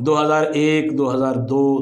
2001, 2002,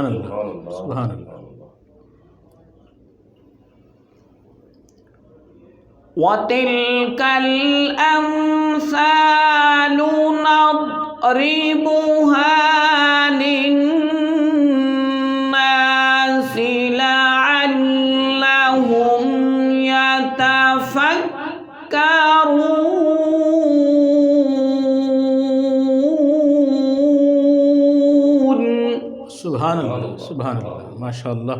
سبحان اللہ سبحان اللہ. وَتِلْكَ الْأَمْثَالُ نَضْرِبُهَا لِلنَّاسِ لَعَلَّهُمْ يَتَفَكَّرُونَ. سبحان اللہ سبحان اللہ ماشاء اللہ.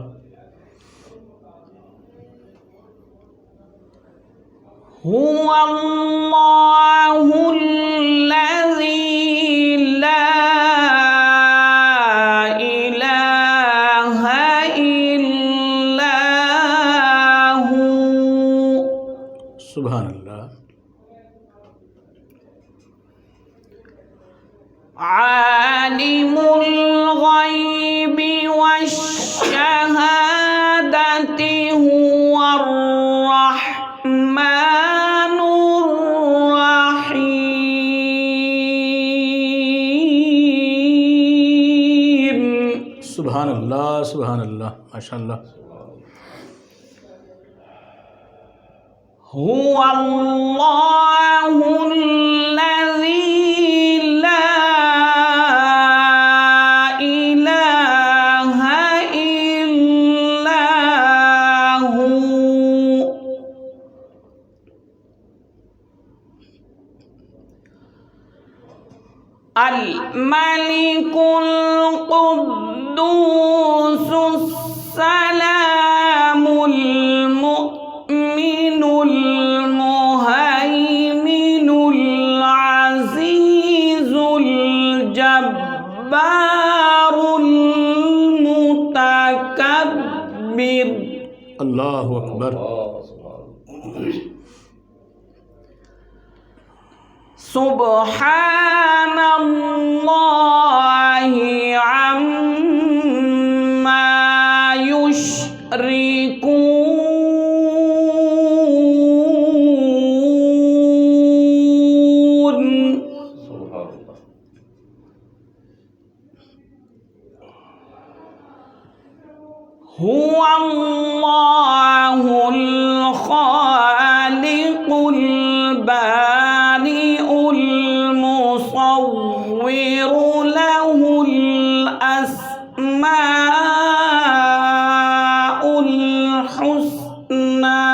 هو الله الذي لا إله إلا هو. سبحان اللہ. عالم الغيب والشهادة هو الرحمن الرحيم. سبحان اللہ سبحان اللہ ماشاء اللہ. هو الله الذي لا إله إلا هو. الملك القدوس السلام المؤمن المهيمن العزيز الجبار المتكبر. اللہ اکبر. سبحان اللہ عما یشرکون. هو اللہ الخالق البارئ المصور له الأسماء الحسنى.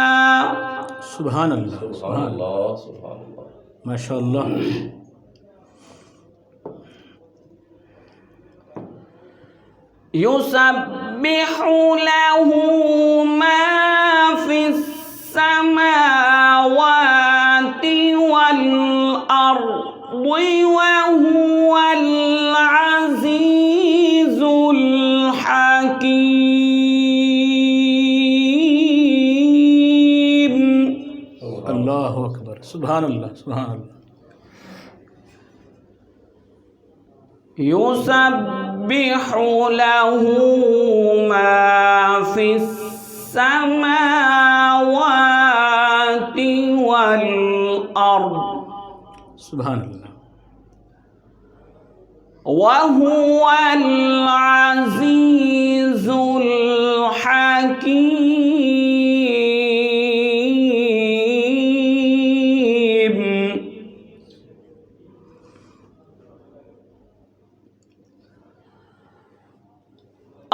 سبحان اللہ سبحان اللہ ماشاء اللہ. يسبح له ما في السماوات والأرض وهو العزيز الحكيم. اللہ اکبر. سبحان اللہ سبحان اللہ. يسبح له ما في السماوات والأرض سبحان اللہ. وهو العزيز الحكيم.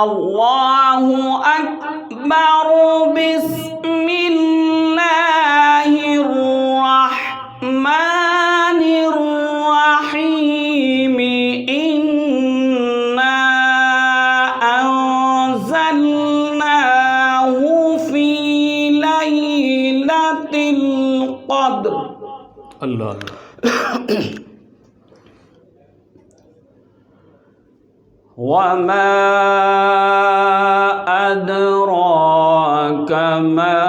اللہ اکبر. بسم اللہ الرحمن الرحیم. انا انزلناه في لیلۃ القدر. اللہ اللہ. وما أدراك ما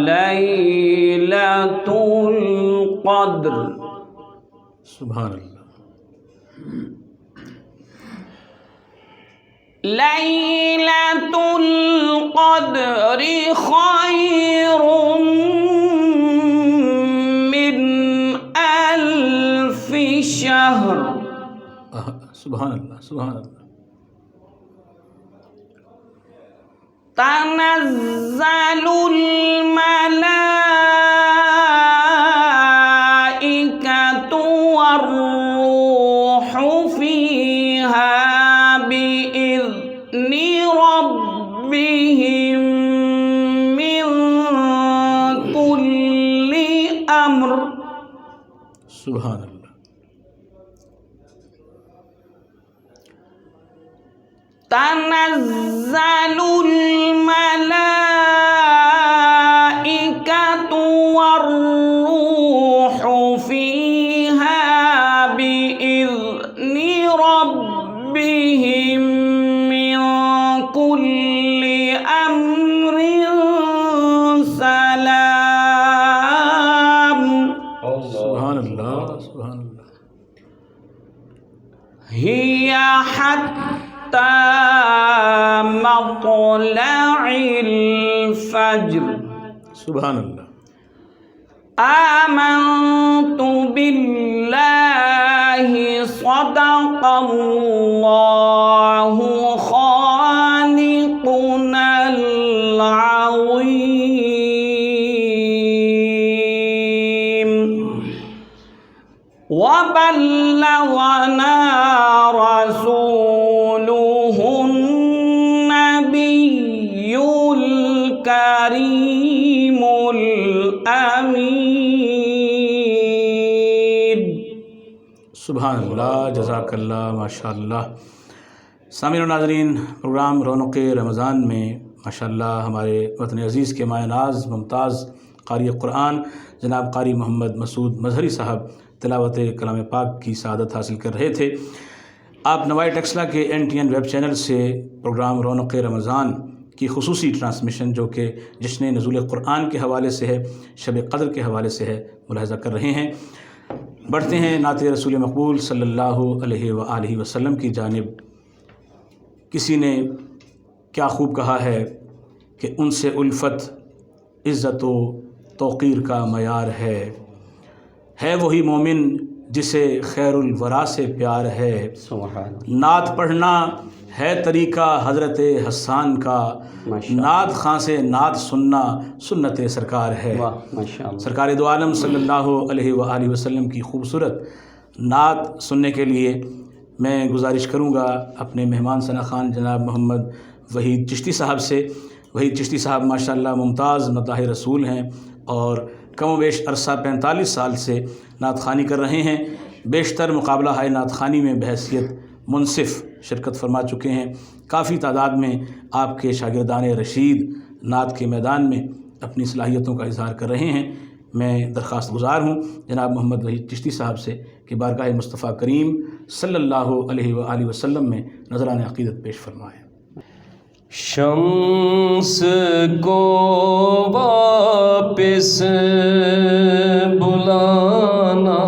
ليلة القدر. سبحان اللہ. ليلة القدر خير من 1000 شهر. سبحان اللہ سبحان اللہ. تنزل الملائكة والروح فيها بإذن ربهم من كل أمر. سبحان اللہ. تنزل الملائكة والروح فيها بإذن ربهم من كل أمر سلام. سبحان اللہ. سبحان اللہ. هي حتى مطلع الفجر. سبحان اللہ. آمنت بالله صدق الله خالقنا العظيم وبلغنا رسوله النبي الكريم الأمين. سبحان اللہ. جزاک اللہ. ماشاء اللہ. سامعین و ناظرین، پروگرام رونق رمضان میں ماشاء اللہ ہمارے وطن عزیز کے مایہ ناز ممتاز قاری قرآن جناب قاری محمد مسعود مظہری صاحب تلاوت کلام پاک کی سعادت حاصل کر رہے تھے. آپ نوائی ٹیکسلا کے NTN ویب چینل سے پروگرام رونق رمضان کی خصوصی ٹرانسمیشن جو کہ جشن نزول قرآن کے حوالے سے ہے، شب قدر کے حوالے سے ہے، ملاحظہ کر رہے ہیں. بڑھتے ہیں نعت رسول مقبول صلی اللہ علیہ وآلہ وسلم کی جانب. کسی نے کیا خوب کہا ہے کہ ان سے الفت عزت و توقیر کا معیار ہے وہی مومن جسے خیر الورا سے پیار ہے. سبحان. نعت پڑھنا ہے طریقہ حضرت حسان کا، نعت خاں سے نعت سننا سنت سرکار ہے. سرکار دو عالم صلی اللہ علیہ وآلہ وسلم کی خوبصورت نعت سننے کے لیے میں گزارش کروں گا اپنے مہمان ثنا خان جناب محمد وحید چشتی صاحب سے. وحید چشتی صاحب ماشاءاللہ ممتاز مداح رسول ہیں اور کم و بیش عرصہ 45 سال سے نعت خوانی کر رہے ہیں. بیشتر مقابلہ ہائے نعت خوانی میں بحیثیت منصف شرکت فرما چکے ہیں. کافی تعداد میں آپ کے شاگردان رشید نعت کے میدان میں اپنی صلاحیتوں کا اظہار کر رہے ہیں. میں درخواست گزار ہوں جناب محمد وحید چشتی صاحب سے کہ بارگاہ مصطفیٰ کریم صلی اللہ علیہ وآلہ وسلم میں نذران عقیدت پیش فرمائیں. شمس کو واپس بلانا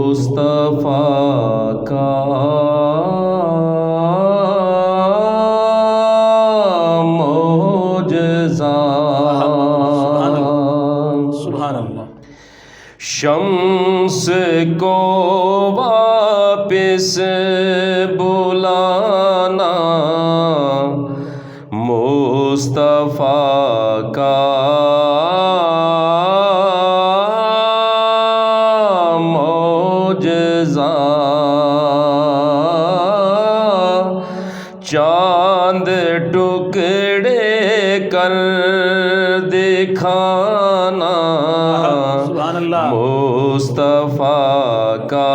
مصطفیٰ کا معجزہ. سبحان اللہ. شمس کو واپس بلانا مصطفیٰ کا معجزہ. چاند ٹکڑے کر دکھانا سبحان اللہ. مصطفیٰ کا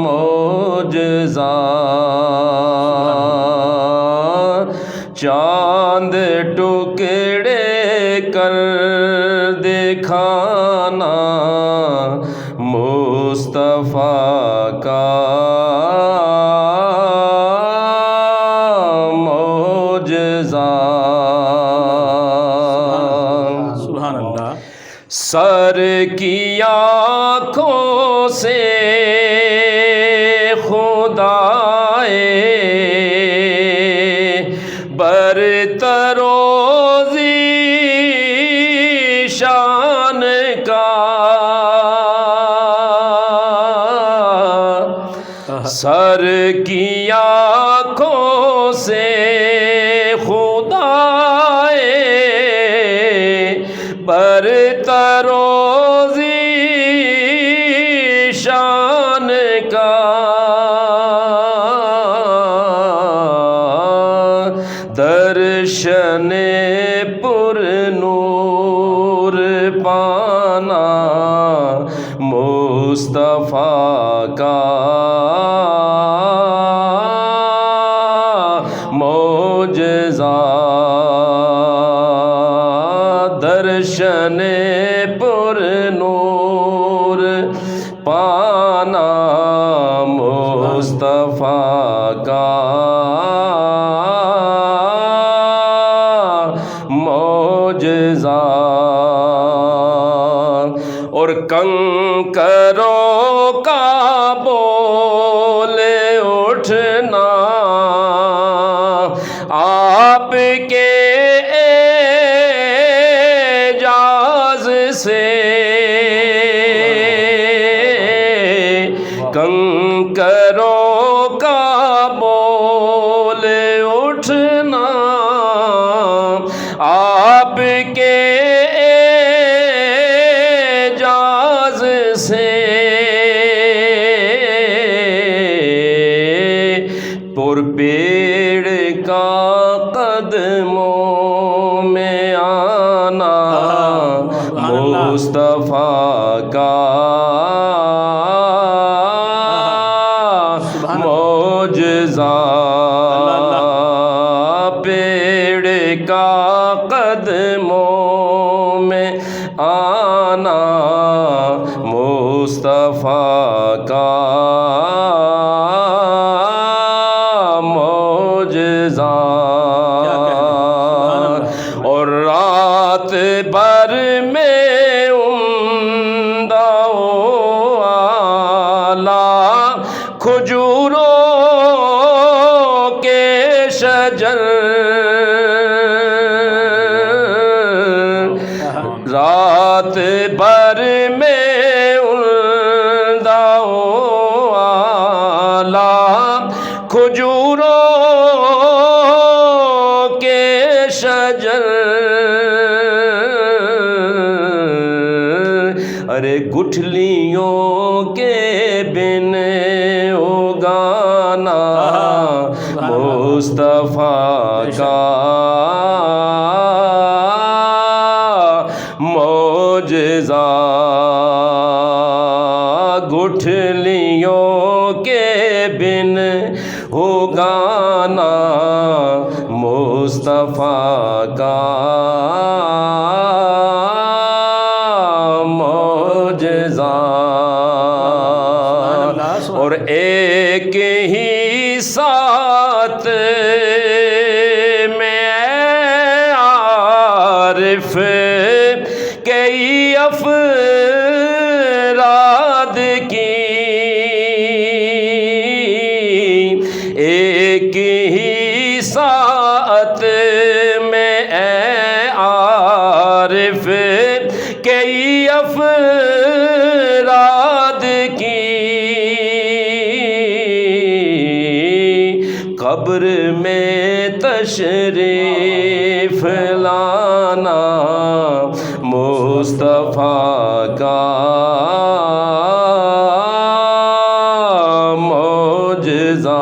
معجزہ. چاند ٹکڑے کر دکھانا مصطفیٰ کا معجزہ. سبحان اللہ. سر کی آنکھوں سے خدائے برتر و ذیشان کا سر کی آنکھوں سے خدائے برتر و ذیشان کا درشن پر نور پانا مصطفیٰ کا معجزہ درشن پر نور پانا مصطفیٰ کا معجزہ اور کنکروں کا بول اٹھنا آپ کے اعجاز سے کنکروں کا بول اٹھنا آپ کے اعجاز سے پر پیڑ کا قدموں میں آنا مصطفیٰ کا معجزہ پیڑ کا قدموں میں آنا مصطفیٰ کا معجزہ اور رات بھر میں عمدہ و اعلیٰ کھجوروں کے شجر رات بھر میں عمدہ و اعلیٰ کھجوروں کے شجر ارے گٹھلیوں کے بن اگانا مصطفیٰ کا معجزہ گٹھلیوں کے بن اگانا مصطفیٰ کا معجزہ اور ایک ہی ساتھ میں عارف کئی افراد کی ایک ہی ساتھ میں عارف کئی افراد کی قبر میں تشریف لانا مصطفیٰ کا معجزہ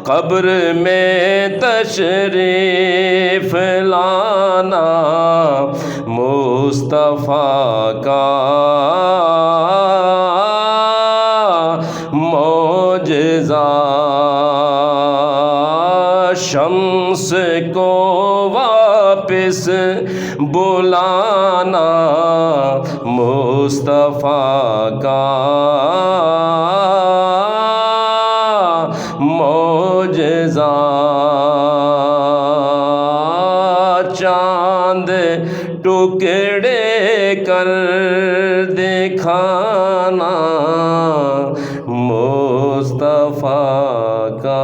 قبر میں تشریف لانا مصطفیٰ کا معجزہ شمس کو واپس بلانا مصطفیٰ کا معجزہ چاند ٹکڑے کر دکھانا مصطفیٰ کا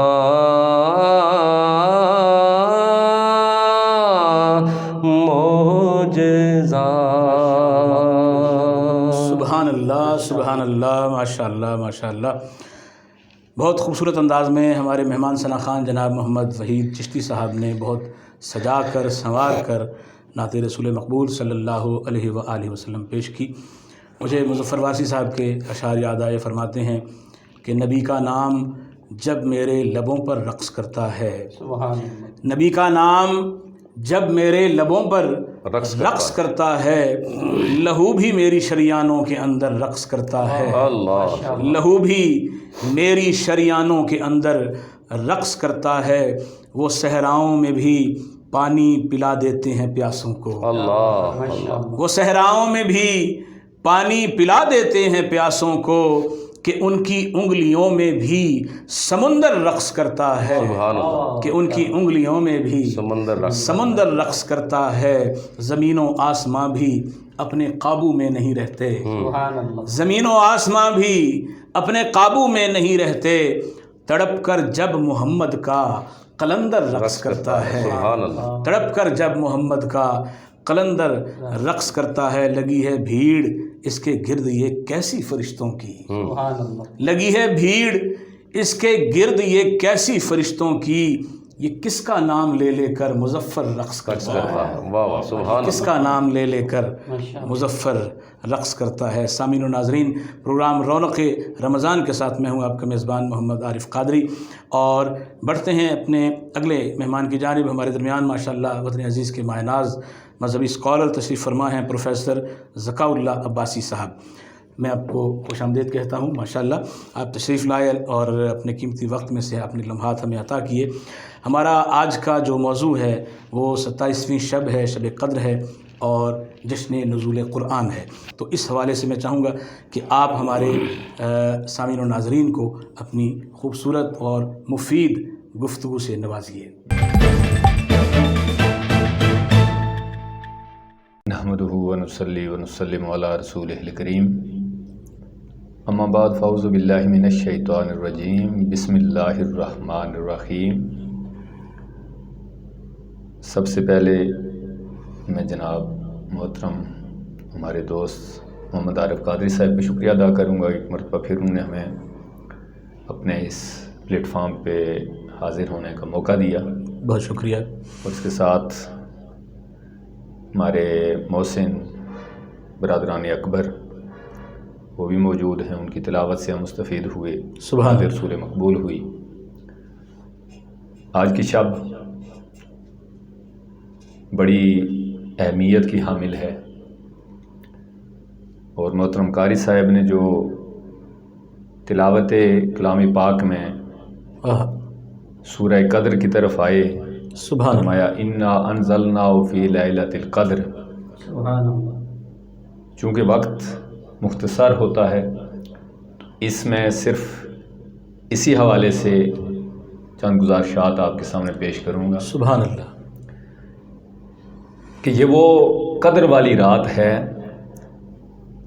سبحان اللہ. اللہ سبحان اللہ ماشاء اللہ ماشاء اللہ. بہت خوبصورت انداز میں ہمارے مہمان ثنا خان جناب محمد وحید چشتی صاحب نے بہت سجا کر سنوار کر نعت رسول مقبول صلی اللہ علیہ وآلہ وسلم پیش کی. مجھے مظفر وارثی صاحب کے اشعار یاد آئے. فرماتے ہیں کہ نبی کا نام جب میرے لبوں پر رقص کرتا ہے، سبحان اللہ. نبی کا نام جب میرے لبوں پر رقص کرتا ہے، لہو بھی میری شریانوں کے اندر رقص کرتا ہے. اللہ لہو بھی میری شریانوں کے اندر رقص کرتا ہے. وہ صحراؤں میں بھی پانی پلا دیتے ہیں پیاسوں کو. اللہ وہ صحراؤں میں بھی پانی پلا دیتے ہیں پیاسوں کو، کہ ان کی انگلیوں میں بھی سمندر رقص کرتا ہے. سبحان اللہ. کہ ان کی انگلیوں میں بھی سمندر رقص کرتا ہے. زمین و آسماں بھی اپنے قابو میں نہیں رہتے. سبحان اللہ. زمین و آسماں بھی اپنے قابو میں نہیں رہتے. تڑپ کر جب محمد کا قلندر رقص کرتا ہے. سبحان اللہ. تڑپ کر جب محمد کا قلندر رقص کرتا ہے. لگی ہے بھیڑ اس کے گرد یہ کیسی فرشتوں کی. سبحان اللہ. لگی ہے بھیڑ اس کے گرد یہ کیسی فرشتوں کی. یہ کس کا نام لے لے کر مظفر رقص کرتا ہے. واہ واہ سبحان کس اللہ. کا نام لے لے کر ماشاء اللہ. مظفر رقص کرتا ہے. سامعین و ناظرین، پروگرام رونق رمضان کے ساتھ میں ہوں آپ کا میزبان محمد عارف قادری، اور بڑھتے ہیں اپنے اگلے مہمان کی جانب. ہمارے درمیان ماشاءاللہ وطن عزیز کے ماہ ناز مذہبی اسکالر تشریف فرما ہیں پروفیسر ذکاء اللہ عباسی صاحب. میں آپ کو خوش آمدید کہتا ہوں. ماشاءاللہ آپ تشریف لائے اور اپنے قیمتی وقت میں سے اپنے لمحات ہمیں عطا کیے. ہمارا آج کا جو موضوع ہے وہ 27ویں شب ہے، شب قدر ہے، اور جشن نزول قرآن ہے. تو اس حوالے سے میں چاہوں گا کہ آپ ہمارے سامعین و ناظرین کو اپنی خوبصورت اور مفید گفتگو سے نوازیے. نحمده ونصلي ونسلم على رسوله الكريم. اما بعد فاعوذ باللہ من الشیطان الرجیم. بسم اللہ الرحمن الرحیم. سب سے پہلے میں جناب محترم ہمارے دوست محمد عارف قادری صاحب کا شکریہ ادا کروں گا. ایک مرتبہ پھر انہوں نے ہمیں اپنے اس پلیٹ فارم پہ حاضر ہونے کا موقع دیا. بہت شکریہ. اور اس کے ساتھ ہمارے محسن برادران اکبر وہ بھی موجود ہیں. ان کی تلاوت سے ہم مستفید ہوئے. سبحان اللہ. رسول مقبول ہوئی. آج کی شب بڑی اہمیت کی حامل ہے، اور محترم قاری صاحب نے جو تلاوت کلام پاک میں سورہ قدر کی طرف آئے، سبحان اللہ. فرمایا انا انزلناہ فی لیلۃ القدر. سبحان اللہ. چونکہ وقت مختصر ہوتا ہے، اس میں صرف اسی حوالے سے چند گزارشات آپ کے سامنے پیش کروں گا سبحان اللہ. کہ یہ وہ قدر والی رات ہے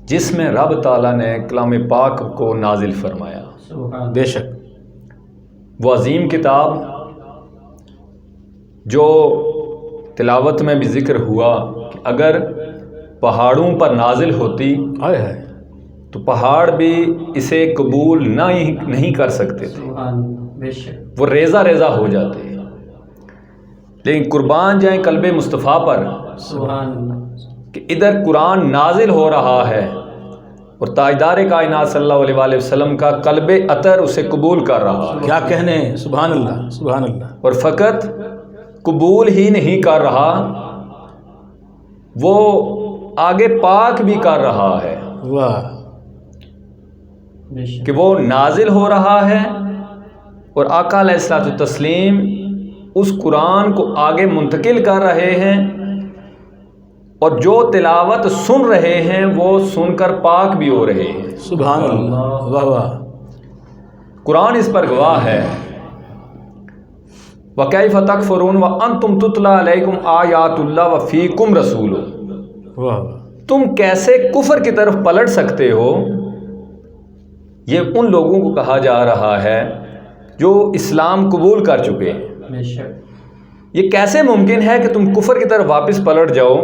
جس میں رب تعالیٰ نے کلام پاک کو نازل فرمایا. سبحان اللہ. بے شک وہ عظیم کتاب جو تلاوت میں بھی ذکر ہوا کہ اگر پہاڑوں پر نازل ہوتی آئے ہے تو پہاڑ بھی اسے قبول نہیں کر سکتے تھے، سبحان اللہ. بے شک. وہ ریزہ ریزہ ہو جاتے. لیکن قربان جائیں قلب مصطفیٰ پر سبحان اللہ. کہ ادھر قرآن نازل ہو رہا ہے اور تاجدار کائنات صلی اللہ علیہ وآلہ وسلم کا قلب اطہر اسے قبول کر رہا ہے. کیا کہنے. سبحان اللہ سبحان اللہ. اور فقط قبول ہی نہیں کر رہا، وہ آگے پاک بھی کر رہا ہے واہ. بے شک. کہ وہ نازل ہو رہا ہے، اور آقا علیہ الصلوۃ والتسلیم اس قرآن کو آگے منتقل کر رہے ہیں، اور جو تلاوت سن رہے ہیں وہ سن کر پاک بھی ہو رہے ہیں. سبحان اللہ. واہ واہ. قرآن اس پر گواہ ہے. وَكَيْفَ تَكْفُرُونَ وَأَنْتُمْ تُتْلَىٰ عَلَيْكُمْ آيَاتُ اللَّهِ وَفِيكُمْ رَسُولُهُ. واہ. تم کیسے کفر کی طرف پلٹ سکتے ہو؟ یہ ان لوگوں کو کہا جا رہا ہے جو اسلام قبول کر چکے ہیں. بے شک. یہ کیسے ممکن ہے کہ تم کفر کی طرف واپس پلٹ جاؤ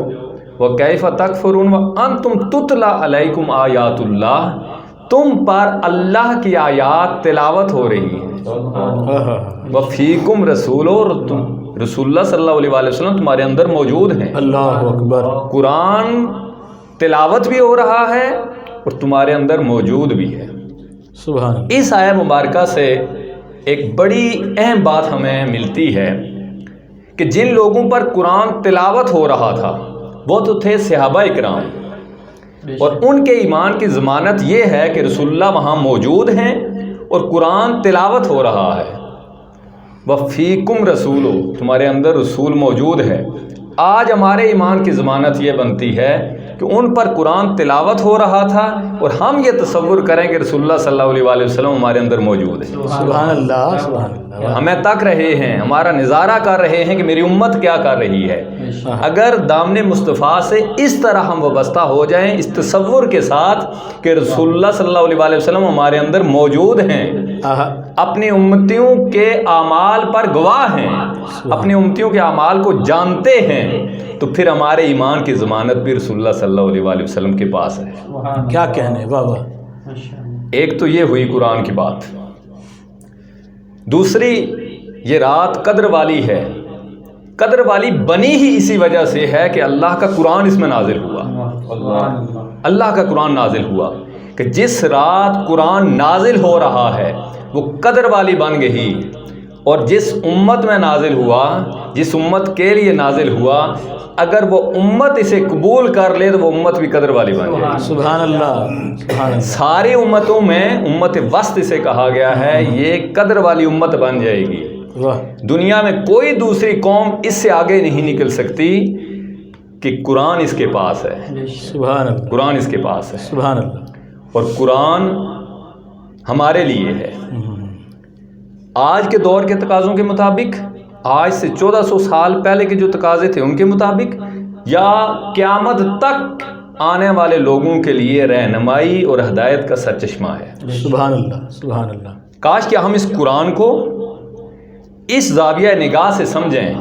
وَكَيْفَ تَكْفُرُونَ وَأَنْتُمْ تُتْلَى عَلَيْكُمْ آیات اللہ، تم پر اللہ کی آیات تلاوت ہو رہی ہیں، وَفِيكُمْ رَسُولُ، اور رسول اللہ صلی اللہ علیہ وسلم تمہارے اندر موجود ہیں، اللہ اکبر، قرآن تلاوت بھی ہو رہا ہے اور تمہارے اندر موجود بھی ہے۔ سبحان اللہ۔ اس آیہ مبارکہ سے ایک بڑی اہم بات ہمیں ملتی ہے کہ جن لوگوں پر قرآن تلاوت ہو رہا تھا وہ تو تھے صحابہ اکرام، اور ان کے ایمان کی ضمانت یہ ہے کہ رسول اللہ وہاں موجود ہیں اور قرآن تلاوت ہو رہا ہے۔ وَفِيكُمْ رَسُولُ، تمہارے اندر رسول موجود ہے۔ آج ہمارے ایمان کی ضمانت یہ بنتی ہے کہ ان پر قرآن تلاوت ہو رہا تھا اور ہم یہ تصور کریں کہ رسول اللہ صلی اللہ علیہ وسلم ہمارے اندر موجود ہے، سبحان اللہ، سبحان اللہ۔ ہمیں تک رہے ہیں، ہمارا نظارہ کر رہے ہیں کہ میری امت کیا کر رہی ہے۔ اگر دامن مصطفیٰ سے اس طرح ہم وابستہ ہو جائیں، اس تصور کے ساتھ کہ رسول اللہ صلی اللہ علیہ وسلم ہمارے اندر موجود ہیں، اپنی امتیوں کے اعمال پر گواہ ہیں، اپنی امتیوں کے اعمال کو جانتے ہیں، تو پھر ہمارے ایمان کی ضمانت بھی رسول اللہ صلی اللہ علیہ وسلم کے پاس ہے۔ کیا کہنے، واہ واہ۔ ایک تو یہ ہوئی قرآن کی بات، دوسری یہ رات قدر والی ہے، قدر والی بنی ہی اسی وجہ سے ہے کہ اللہ کا قرآن اس میں نازل ہوا، اللہ کا قرآن نازل ہوا، کہ جس رات قرآن نازل ہو رہا ہے وہ قدر والی بن گئی، اور جس امت میں نازل ہوا، جس امت کے لیے نازل ہوا، اگر وہ امت اسے قبول کر لے تو وہ امت بھی قدر والی بن جائے۔ سبحان اللہ، سبحان اللہ۔ ساری امتوں میں امت وسط اسے کہا گیا ہے، یہ قدر والی امت بن جائے گی۔ واہ، دنیا میں کوئی دوسری قوم اس سے آگے نہیں نکل سکتی کہ قرآن اس کے پاس ہے، سبحان اللہ، قرآن اس کے پاس ہے، سبحان اللہ۔ اور قرآن ہمارے لیے ہے۔ آج کے دور کے تقاضوں کے مطابق، آج سے 1400 سال پہلے کے جو تقاضے تھے ان کے مطابق، یا قیامت تک آنے والے لوگوں کے لیے رہنمائی اور ہدایت کا سرچشمہ ہے۔ سبحان اللہ، سبحان اللہ۔ کاش کہ ہم اس قرآن کو اس زاویہ نگاہ سے سمجھیں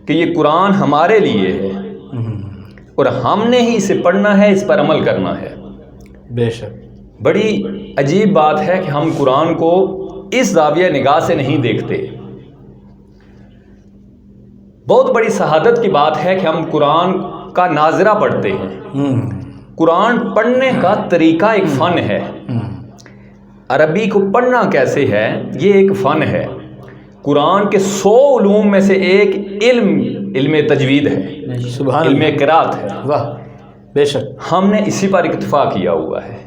کہ یہ قرآن ہمارے لیے ہے اور ہم نے ہی اسے پڑھنا ہے، اس پر عمل کرنا ہے۔ بے شک، بڑی عجیب بات ہے کہ ہم قرآن کو اس زاویہ نگاہ سے نہیں دیکھتے۔ بہت بڑی سعادت کی بات ہے کہ ہم قرآن کا ناظرہ پڑھتے ہیں۔ قرآن پڑھنے کا طریقہ ایک فن ہے۔ عربی کو پڑھنا کیسے ہے، یہ ایک فن ہے۔ قرآن کے 100 علوم میں سے ایک علم تجوید ہے، سبحان علم اللہ، قرات ہے۔ واہ، بے شک، ہم نے اسی پر اکتفا کیا ہوا ہے،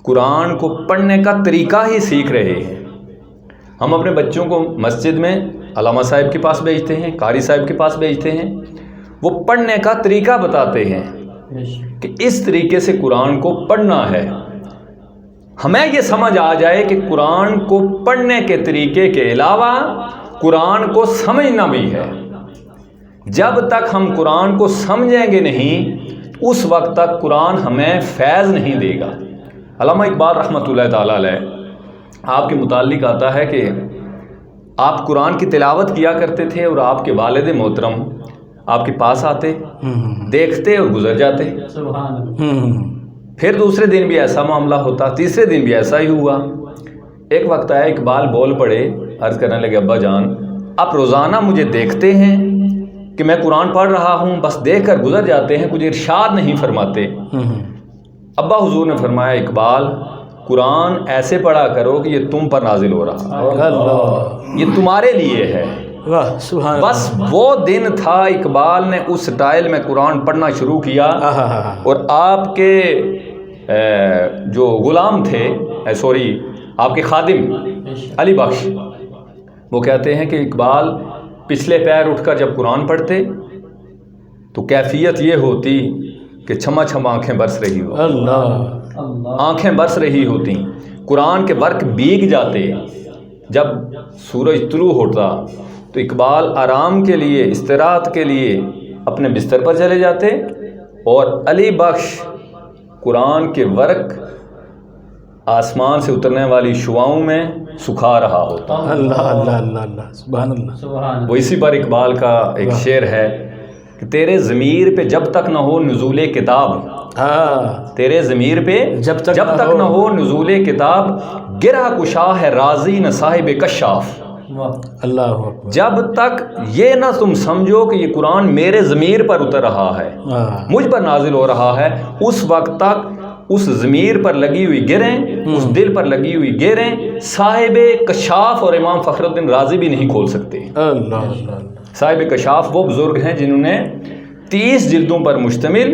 قرآن کو پڑھنے کا طریقہ ہی سیکھ رہے ہیں۔ ہم اپنے بچوں کو مسجد میں علامہ صاحب کے پاس بھیجتے ہیں، قاری صاحب کے پاس بھیجتے ہیں، وہ پڑھنے کا طریقہ بتاتے ہیں کہ اس طریقے سے قرآن کو پڑھنا ہے۔ ہمیں یہ سمجھ آ جائے کہ قرآن کو پڑھنے کے طریقے کے علاوہ قرآن کو سمجھنا بھی ہے۔ جب تک ہم قرآن کو سمجھیں گے نہیں، اس وقت تک قرآن ہمیں فیض نہیں دے گا۔ علامہ اقبال رحمۃ اللہ تعالیٰ علیہ آپ کے متعلق آتا ہے کہ آپ قرآن کی تلاوت کیا کرتے تھے اور آپ کے والد محترم آپ کے پاس آتے، دیکھتے اور گزر جاتے۔ سبحان اللہ۔ پھر دوسرے دن بھی ایسا معاملہ ہوتا، تیسرے دن بھی ایسا ہی ہوا۔ ایک وقت آیا، اقبال بول پڑے، عرض کرنے لگے، ابا جان آپ روزانہ مجھے دیکھتے ہیں کہ میں قرآن پڑھ رہا ہوں، بس دیکھ کر گزر جاتے ہیں، کچھ ارشاد نہیں فرماتے۔ ابا حضور نے فرمایا، اقبال قرآن ایسے پڑھا کرو کہ یہ تم پر نازل ہو رہا ہے، یہ تمہارے لیے ہے۔ واہ، سبحان اللہ۔ بس وہ دن تھا، اقبال نے اس سٹائل میں قرآن پڑھنا شروع کیا، اور آپ کے جو غلام تھے، آپ کے خادم علی بخش، وہ کہتے ہیں کہ اقبال پچھلے پیر اٹھ کر جب قرآن پڑھتے تو کیفیت یہ ہوتی کہ چھما چھما آنکھیں برس رہی ہو، اللہ، آنکھیں برس رہی ہوتی، قرآن کے ورق بھیگ جاتے۔ جب سورج طلوع ہوتا تو اقبال آرام کے لیے، استراحت کے لیے اپنے بستر پر چلے جاتے، اور علی بخش قرآن کے ورق آسمان سے اترنے والی شعاؤں میں سکھا رہا ہوتا۔ اللہ، اللہ، اللہ، اللہ، سبحان اللہ۔ سبحان وہ اسی پر اقبال کا ایک شعر ہے کہ کہ تیرے ضمیر پہ جب تک نہ ہو نزول کتاب، ہاں تیرے ضمیر پہ جب تک نہ ہو نزول کتاب، گرہ کشا ہے رازی نہ صاحب کشاف، واہ اللہ اکبر، جب تک یہ نہ تم سمجھو کہ یہ قرآن میرے ضمیر پر اتر رہا ہے، ہاں مجھ پر نازل ہو رہا ہے، اس وقت تک اس ضمیر پر لگی ہوئی گریں، اس دل پر لگی ہوئی گریں صاحب کشاف اور امام فخر الدین رازی بھی نہیں کھول سکتے۔ اللہ اللہ صاحب کشاف وہ بزرگ ہیں جنہوں نے 30 جلدوں پر مشتمل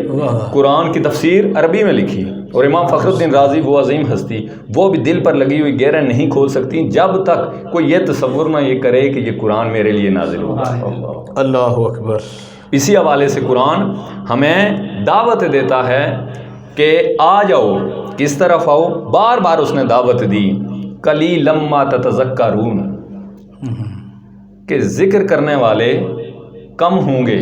قرآن کی تفسیر عربی میں لکھی، اور امام فخر الدین رازی وہ عظیم ہستی، وہ بھی دل پر لگی ہوئی گیریں نہیں کھول سکتی جب تک کوئی یہ تصور نہ یہ کرے کہ یہ قرآن میرے لیے نازل ہوا ہے۔ اللہ اکبر۔ اسی حوالے سے قرآن ہمیں دعوت دیتا ہے کہ آ جاؤ، کس طرف آؤ، بار بار اس نے دعوت دی، قلیلا ما تتذکرون، کہ ذکر کرنے والے کم ہوں گے۔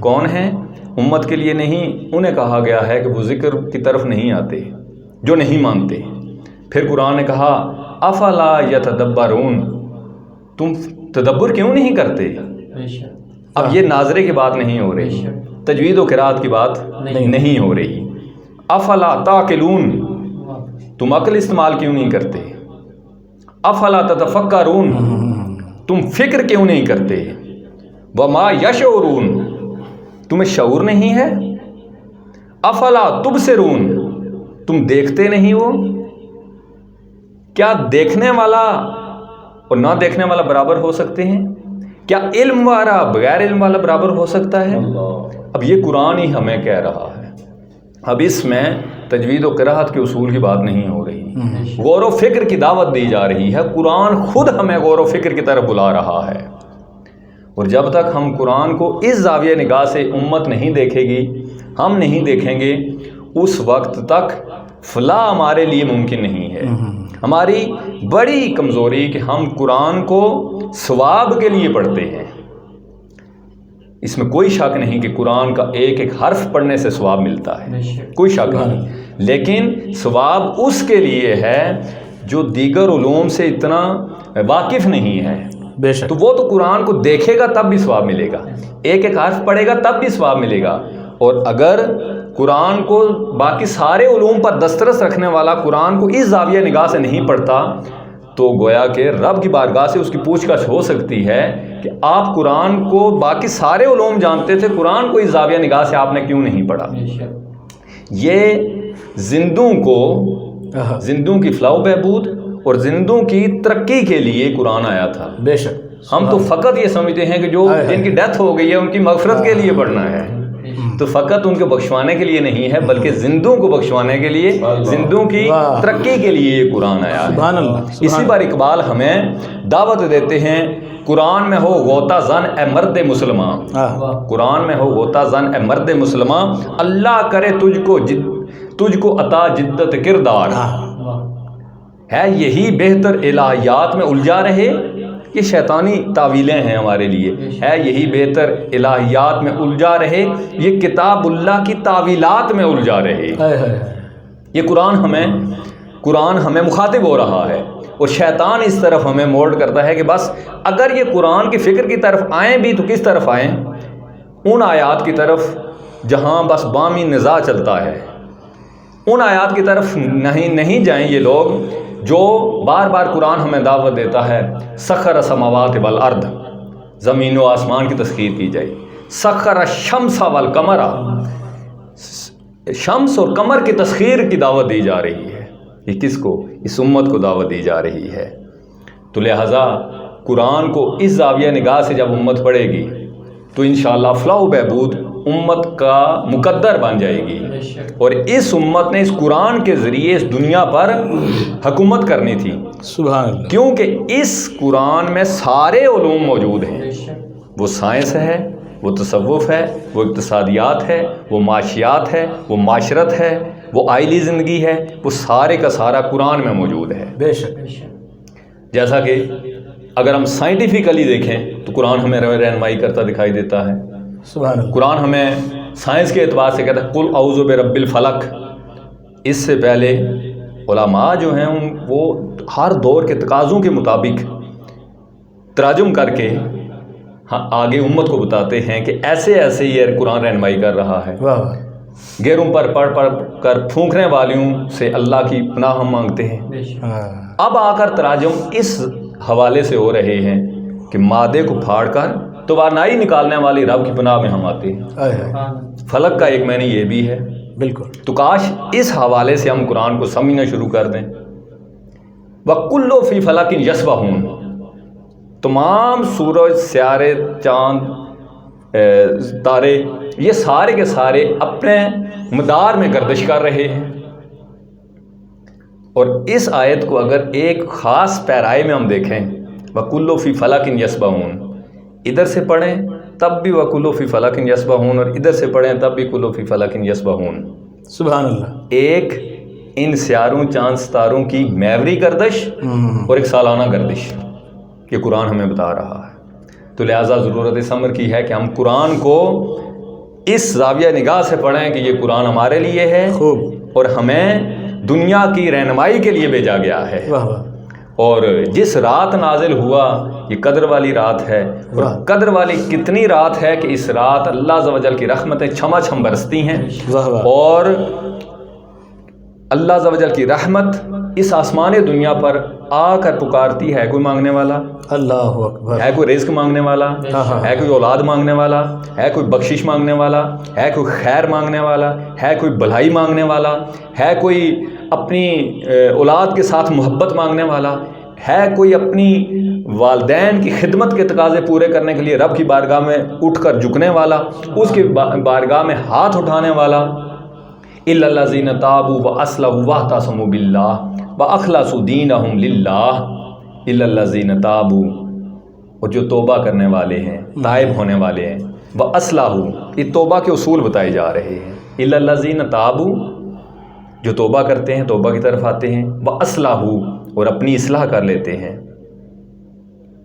کون ہیں؟ امت کے لیے نہیں، انہیں کہا گیا ہے کہ وہ ذکر کی طرف نہیں آتے جو نہیں مانتے۔ پھر قرآن نے کہا افلا یتدبرون، تم تدبر کیوں نہیں کرتے؟ بے شک اب یہ ناظرے کی بات نہیں ہو رہی، تجوید و قرات کی بات نہیں ہو رہی۔ افلا تعقلون، واہ تم عقل استعمال کیوں نہیں کرتے؟ افلا تتفکرون، تم فکر کیوں نہیں کرتے؟ وما یشعرون، تمہیں شعور نہیں ہے؟ افلا تبصرون، تم دیکھتے نہیں ہو؟ کیا دیکھنے والا اور نہ دیکھنے والا برابر ہو سکتے ہیں؟ کیا علم والا بغیر علم والا برابر ہو سکتا ہے؟ اب یہ قرآن ہی ہمیں کہہ رہا ہے۔ اب اس میں تجوید و قرات کے اصول کی بات نہیں ہو رہی، غور و فکر کی دعوت دی جا رہی ہے۔ قرآن خود ہمیں غور و فکر کی طرف بلا رہا ہے، اور جب تک ہم قرآن کو اس زاویہ نگاہ سے امت نہیں دیکھے گی، ہم نہیں دیکھیں گے، اس وقت تک فلاح ہمارے لیے ممکن نہیں ہے۔ ہماری بڑی کمزوری کہ ہم قرآن کو ثواب کے لیے پڑھتے ہیں۔ اس میں کوئی شک نہیں کہ قرآن کا ایک ایک حرف پڑھنے سے ثواب ملتا ہے، کوئی شک نہیں، لیکن ثواب اس کے لیے ہے جو دیگر علوم سے اتنا واقف نہیں ہے۔ بے شک، تو وہ تو قرآن کو دیکھے گا تب بھی ثواب ملے گا، ایک ایک حرف پڑھے گا تب بھی ثواب ملے گا۔ اور اگر قرآن کو باقی سارے علوم پر دسترس رکھنے والا قرآن کو اس زاویہ نگاہ سے نہیں پڑھتا، تو گویا کہ رب کی بارگاہ سے اس کی پوچھ گچھ ہو سکتی ہے کہ آپ قرآن کو باقی سارے علوم جانتے تھے، قرآن کو اس زاویہ نگاہ سے آپ نے کیوں نہیں پڑھا؟ یہ زندوں کی فلاح و بہبود اور زندوں کی ترقی کے لیے قرآن آیا تھا۔ بے شک، ہم تو فقط یہ سمجھتے ہیں کہ جو جن کی ڈیتھ ہو گئی ہے ان کی مغفرت کے لیے پڑھنا ہے، تو فقط ان کو بخشوانے کے لیے نہیں ہے، بلکہ زندوں کو بخشوانے کے لیے، زندوں کی ترقی کے لیے یہ قرآن آیا ہے۔ سبحان اللہ۔ اسی پر اقبال ہمیں دعوت دیتے ہیں، قرآن میں ہو غوطہ زن اے مرد مسلمان، قرآن میں ہو غوطہ زن اے مرد مسلمان، اللہ کرے تجھ کو عطا جدت کردار، ہے یہی بہتر الہیات میں الجھا رہے۔ یہ شیطانی تعویلیں ہیں ہمارے لیے، ہے یہی بہتر الہیات میں الجھا رہے، یہ کتاب اللہ کی تعویلات میں الجھا رہے۔ یہ قرآن ہمیں مخاطب ہو رہا ہے، اور شیطان اس طرف ہمیں مولڈ کرتا ہے کہ بس اگر یہ قرآن کی فکر کی طرف آئیں بھی تو کس طرف آئیں؟ ان آیات کی طرف جہاں بس بامی نزاع چلتا ہے، ان آیات کی طرف نہیں جائیں یہ لوگ جو بار بار قرآن ہمیں دعوت دیتا ہے۔ سخر السماوات والارض، زمین و آسمان کی تسخیر کی جائے، سخر الشمس والقمر، شمس اور قمر کی تسخیر کی دعوت دی جا رہی ہے۔ یہ کس کو؟ اس امت کو دعوت دی جا رہی ہے۔ تو لہٰذا قرآن کو اس زاویہ نگاہ سے جب امت پڑھے گی تو انشاءاللہ فلاح و بہبود امت کا مقدر بن جائے گی، اور اس امت نے اس قرآن کے ذریعے اس دنیا پر حکومت کرنی تھی۔ سبحان اللہ، کیونکہ اس قرآن میں سارے علوم موجود ہیں، وہ سائنس ہے، وہ تصوف ہے، وہ اقتصادیات ہے، وہ معاشیات ہے، وہ معاشرت ہے، وہ آئلی زندگی ہے، وہ سارے کا سارا قرآن میں موجود ہے۔ بے شک، جیسا کہ اگر ہم سائنٹیفکلی دیکھیں تو قرآن ہمیں رہنمائی کرتا دکھائی دیتا ہے۔ سبحان اللہ، قرآن ہمیں سائنس کے اعتبار سے کہتا ہے قل اعوذ برب الفلق۔ اس سے پہلے علماء جو ہیں وہ ہر دور کے تقاضوں کے مطابق تراجم کر کے آگے امت کو بتاتے ہیں کہ ایسے ایسے یہ قرآن رہنمائی کر رہا ہے. واہ واہ. غیروں پر پڑھ پڑھ کر پھونکنے والیوں سے اللہ کی پناہ ہم مانگتے ہیں. بے شک. اب آ کر تراجم اس حوالے سے ہو رہے ہیں کہ مادے کو پھاڑ کر توانائی نکالنے والی رب کی پناہ میں ہم آتے ہیں. فلک کا ایک معنی یہ بھی ہے. بالکل. تو کاش اس حوالے سے ہم قرآن کو سمجھنا شروع کر دیں. وَكُلُّ فِي فَلَكٍ يَسْبَحُونَ. تمام سورج، سیارے، چاند، تارے، یہ سارے کے سارے اپنے مدار میں گردش کر رہے ہیں. اور اس آیت کو اگر ایک خاص پیرائے میں ہم دیکھیں، وَكُلُّ فِي فَلَكٍ يَسْبَحُونَ، ادھر سے پڑھیں تب بھی وَكُلُّ فِي فَلَكٍ يَسْبَحُونَ، اور ادھر سے پڑھیں تب بھی كُلُّ فِي فَلَكٍ يَسْبَحُونَ. سبحان اللہ. ایک ان سیاروں چاند ستاروں کی میوری گردش اور ایک سالانہ گردش، یہ قرآن ہمیں بتا رہا ہے. تو لہٰذا ضرورت اس امر کی ہے کہ ہم قرآن کو اس زاویہ نگاہ سے پڑھیں کہ یہ قرآن ہمارے لیے ہے خوب. اور ہمیں دنیا کی رہنمائی کے لیے بھیجا گیا ہے. واہ واہ. اور جس رات نازل ہوا یہ قدر والی رات ہے. اور قدر والی کتنی رات ہے کہ اس رات اللہ عز و جل کی رحمتیں چھما چھم برستی ہیں. واہ واہ. اور اللہ عز و جل کی رحمت اس آسمان دنیا پر آ کر پکارتی ہے. کوئی مانگنے والا اللہ اکبر. ہے، کوئی رزق مانگنے والا ہے، کوئی اولاد مانگنے والا ہے، کوئی بخشش مانگنے والا ہے، کوئی خیر مانگنے والا ہے، کوئی بھلائی مانگنے والا ہے، کوئی اپنی اولاد کے ساتھ محبت مانگنے والا ہے، کوئی اپنی والدین کی خدمت کے تقاضے پورے کرنے کے لیے رب کی بارگاہ میں اٹھ کر جھکنے والا، اس کی بارگاہ میں ہاتھ اٹھانے والا. اِلَّا الَّذِينَ تَابُوا وَأَصْلَحُوا وَاعْتَصَمُوا بِاللَّهِ وَأَخْلَصُوا دِينَهُمْ لِلَّهِ. اِلَّا الَّذِينَ تَابُوا، اور جو توبہ کرنے والے ہیں، تائب ہونے والے ہیں. وَأَصْلَحُوا، یہ توبہ کے اصول بتائے جا رہے ہیں. اِلَّا الَّذِينَ تَابُوا، جو توبہ کرتے ہیں، توبہ کی طرف آتے ہیں. وَأَصْلَحُوا، اور اپنی اصلاح کر لیتے ہیں.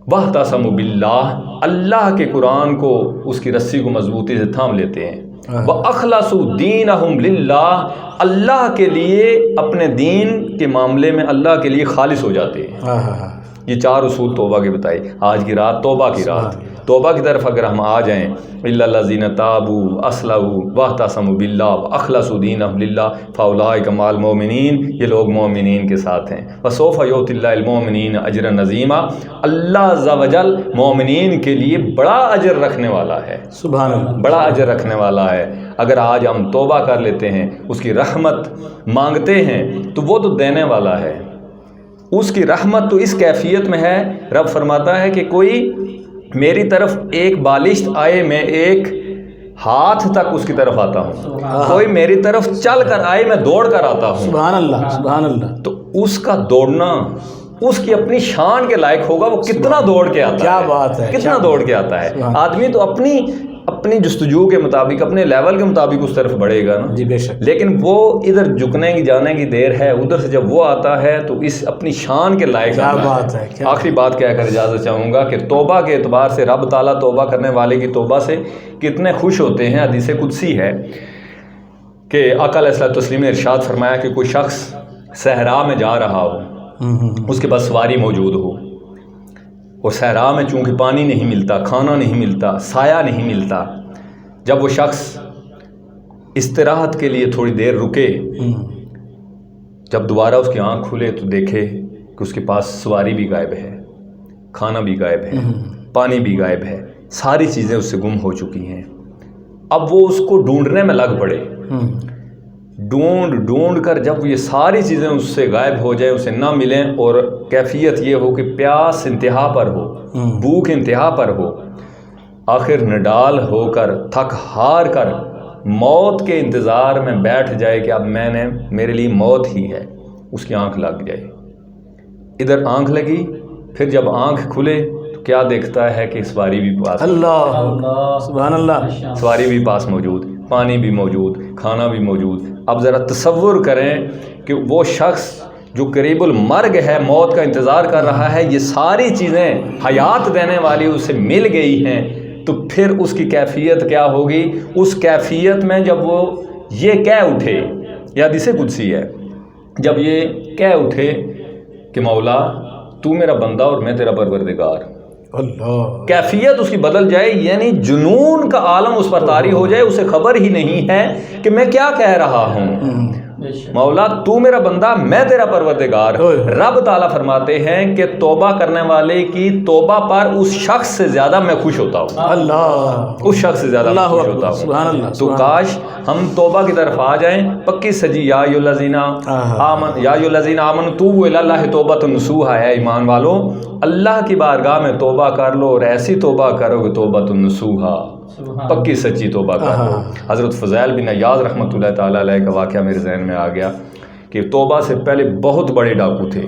وَاعْتَصَمُوا بِاللَّهِ، اللہ کے قرآن کو، اس کی رسی کو مضبوطی سے تھام لیتے ہیں. وَأَخْلَصُوا دِينَهُمْ لِلَّهِ، اللہ کے لیے اپنے دین کے معاملے میں اللہ کے لیے خالص ہو جاتے ہیں. یہ چار اصول توبہ کے بتائے. آج کی رات توبہ کی رات، توبہ کی طرف اگر ہم آ جائیں، اِلَّا الَّذِينَ تَابُوا أَصْلَحُوا وَاعْتَصَمُوا بِاللَّهِ وَأَخْلَصُوا دِينَهُمْ لِلَّهِ فَأُولَٰئِكَ مَعَ الْمُؤْمِنِينَ، یہ لوگ مومنین کے ساتھ ہیں. وَسَوْفَ يُؤْتِ اللَّهُ الْمُؤْمِنِينَ أَجْرًا عَظِيمًا، اللہ عز و جل مومنین کے لیے بڑا اجر رکھنے والا ہے. سبحان اللہ. بڑا اجر رکھنے والا ہے. اگر آج ہم توبہ کر لیتے ہیں، اس کی رحمت مانگتے ہیں، تو وہ تو دینے والا ہے. اس کی رحمت تو اس کیفیت میں ہے، رب فرماتا ہے کہ کوئی میری طرف ایک بالشت آئے، میں ایک ہاتھ تک اس کی طرف آتا ہوں. کوئی میری طرف چل کر آئے، میں دوڑ کر آتا ہوں. سبحان اللہ. سبحان اللہ. تو اس کا دوڑنا اس کی اپنی شان کے لائق ہوگا. وہ کتنا دوڑ کے آتا ہے، کیا بات ہے، کتنا دوڑ کے آتا ہے. آدمی تو اپنی جستجو کے مطابق، اپنے لیول کے مطابق اس طرف بڑھے گا نا. جی بے شک. لیکن وہ ادھر جھکنے کی جانے کی دیر ہے، ادھر سے جب وہ آتا ہے تو اس اپنی شان کے لائق کیا آتا بات ہے. آخری بات کہہ کر اجازت چاہوں گا کہ توبہ کے اعتبار سے رب تعالیٰ توبہ کرنے والے کی توبہ سے کتنے خوش ہوتے ہیں. حدیث قدسی ہے کہ آقا علیہ الصلوۃ والتسلیم نے ارشاد فرمایا کہ کوئی شخص صحرا میں جا رہا ہو، اس کے پاس سواری موجود ہو، اور صحرا میں چونکہ پانی نہیں ملتا، کھانا نہیں ملتا، سایہ نہیں ملتا، جب وہ شخص استراحت کے لیے تھوڑی دیر رکے، جب دوبارہ اس کی آنکھ کھلے تو دیکھے کہ اس کے پاس سواری بھی غائب ہے، کھانا بھی غائب ہے، پانی بھی غائب ہے، ساری چیزیں اس سے گم ہو چکی ہیں. اب وہ اس کو ڈھونڈنے میں لگ پڑے. ڈھونڈ کر جب یہ ساری چیزیں اس سے غائب ہو جائیں، اسے نہ ملیں، اور کیفیت یہ ہو کہ پیاس انتہا پر ہو، بھوک انتہا پر ہو، آخر نڈال ہو کر، تھک ہار کر موت کے انتظار میں بیٹھ جائے کہ اب میرے لیے موت ہی ہے، اس کی آنکھ لگ جائے. ادھر آنکھ لگی، پھر جب آنکھ کھلے تو کیا دیکھتا ہے کہ سواری بھی پاس، اللہ سبحان اللہ، سواری بھی پاس موجود، پانی بھی موجود، کھانا بھی موجود. اب ذرا تصور کریں کہ وہ شخص جو قریب المرگ ہے، موت کا انتظار کر رہا ہے، یہ ساری چیزیں حیات دینے والی اسے مل گئی ہیں، تو پھر اس کی کیفیت کیا ہوگی؟ اس کیفیت میں جب وہ یہ کہہ اٹھے، یا حدیث قدسی ہے، جب یہ کہہ اٹھے کہ مولا تو میرا بندہ اور میں تیرا پروردگار، اللہ کیفیت اس کی بدل جائے، یعنی جنون کا عالم اس پر طاری ہو جائے، اسے خبر ہی نہیں ہے کہ میں کیا کہہ رہا ہوں۔ بے شک مولا تو میرا بندہ، میں تیرا پروردگار۔ رب تعالیٰ فرماتے ہیں کہ توبہ کرنے والے کی توبہ پر اس شخص سے زیادہ میں خوش ہوتا ہوں، اللہ اس شخص سے زیادہ میں اللہ خوش اکبر، ہوتا سبحان اللہ، ہوں۔ تو سبحان کاش ہم توبہ کی طرف آ جائیں پکی سجی۔ یا ایھا الذین آمنوا توبوا الی اللہ توبۃ نصوحا، ہے ایمان والو اللہ کی بارگاہ میں توبہ کر لو، اور ایسی توبہ کرو کہ توبۃ نصوحا، پکی سچی توبہ کر لو۔ حضرت فضیل بن عیاض رحمۃ اللہ تعالیٰ علیہ کا واقعہ میرے ذہن میں آ گیا کہ توبہ سے پہلے بہت بڑے ڈاکو تھے،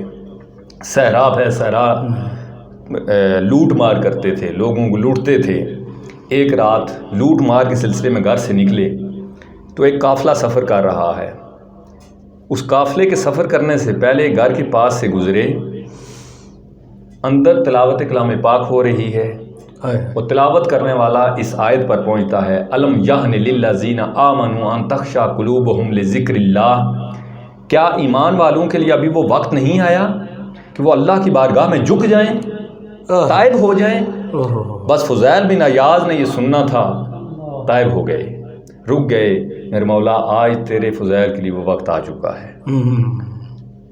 صحرا لوٹ مار کرتے تھے، لوگوں کو لوٹتے تھے۔ ایک رات لوٹ مار کے سلسلے میں گھر سے نکلے تو ایک قافلہ سفر کر رہا ہے۔ اس قافلے کے سفر کرنے سے پہلے گھر کے پاس سے گزرے، اندر تلاوت کلام پاک ہو رہی ہے، وہ تلاوت کرنے والا اس آیت پر پہنچتا ہے، الم یہن للذین آمنوا ان تخشع قلوبہم لذکر اللہ، کیا ایمان والوں کے لیے ابھی وہ وقت نہیں آیا کہ وہ اللہ کی بارگاہ میں جھک جائیں، تائب ہو جائیں؟ بس فضیل بن عیاض نے یہ سننا تھا، تائب ہو گئے، رک گئے، میرے مولا آج تیرے فضیل کے لیے وہ وقت آ چکا ہے،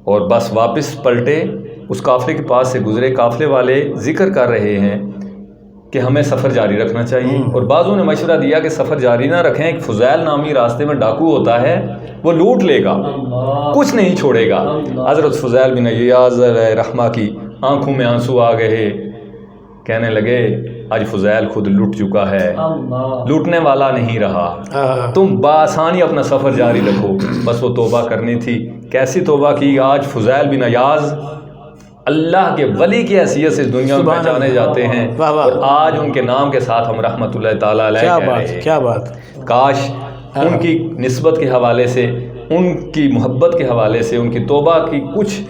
اور بس واپس پلٹے، اس قافلے کے پاس سے گزرے۔ قافلے والے ذکر کر رہے ہیں کہ ہمیں سفر جاری رکھنا چاہیے، اور بعضوں نے مشورہ دیا کہ سفر جاری نہ رکھیں، ایک فضیل نامی راستے میں ڈاکو ہوتا ہے، وہ لوٹ لے گا، کچھ نہیں چھوڑے گا۔ حضرت فضیل بن عیاض علیہ رحمہ کی آنکھوں میں آنسو آ گئے، کہنے لگے آج فضیل خود لٹ چکا ہے، لوٹنے والا نہیں رہا، تم بآسانی اپنا سفر جاری رکھو۔ بس وہ توبہ کرنی تھی، کیسی توبہ کی؟ آج فضیل بن عیاض اللہ کے ولی کی حیثیت سے دنیا میں پہچانے جاتے ہیں، اور آج ان کے نام کے ساتھ ہم رحمۃ اللہ تعالیٰ علیہ کہہ رہے ہیں۔ کیا بات! کاش ان کی نسبت کے حوالے سے، ان کی محبت کے حوالے سے، ان کی توبہ کی کچھ